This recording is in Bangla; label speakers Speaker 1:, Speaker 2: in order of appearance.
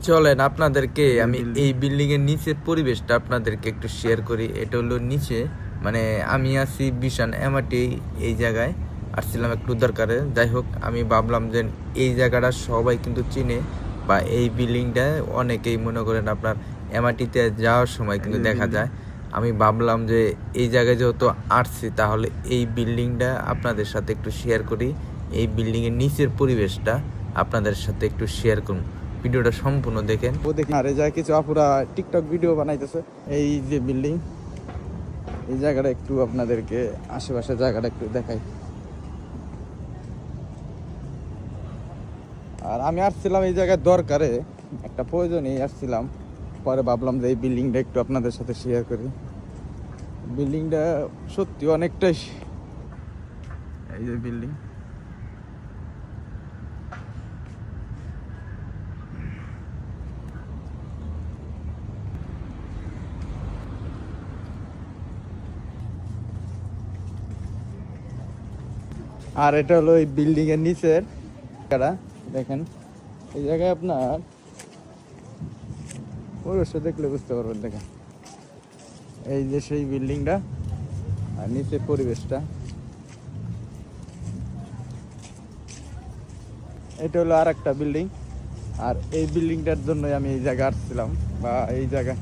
Speaker 1: চলেন আপনাদেরকে আমি এই বিল্ডিং এর নিচের পরিবেশটা আপনাদেরকে একটু শেয়ার করি। এটা হলো নিচে, মানে আমি আছি বিশান এমআরটি এই জায়গায় আসছিলাম একটু দরকারে। যাই হোক, আমি ভাবলাম যে এই জায়গাটা সবাই কিন্তু চিনে, বা এই বিল্ডিংটা অনেকেই মনে করেন আপনার এমআরটিতে যাওয়ার সময় কিন্তু দেখা যায়। আমি ভাবলাম যে এই জায়গায় যেহেতু আসছি, তাহলে এই বিল্ডিংটা আপনাদের সাথে একটু শেয়ার করি। এই বিল্ডিং এর নিচের পরিবেশটা আপনাদের সাথে একটু শেয়ার করুন। ভিডিওটা সম্পূর্ণ দেখেন।
Speaker 2: ও দেখি আরে যায় কিছু আপুরা টিকটক ভিডিও বানাইতেছে। এই যে বিল্ডিং, এই জায়গাটা একটু আপনাদেরকে আশেপাশে জায়গাটা একটু দেখাই। আর আমি আসছিলাম এই জায়গায় দরকারে, একটা প্রয়োজনেই আসছিলাম। পরে ভাবলাম যে এই বিল্ডিংটা একটু আপনাদের সাথে শেয়ার করি। বিল্ডিংটা সত্যি অনেকটাই, এই যে বিল্ডিং, আর এটা হলো এই বিল্ডিং এর নিচের জায়গাটা। দেখেন এই জায়গায় আপনার পরিবেশটা দেখলে বুঝতে পারবেন। দেখেন এই যে সেই বিল্ডিংটা, আর নিচের পরিবেশটা। এটা হলো আর একটা বিল্ডিং, আর এই বিল্ডিংটার জন্যই আমি এই জায়গায় আসছিলাম, বা এই জায়গায়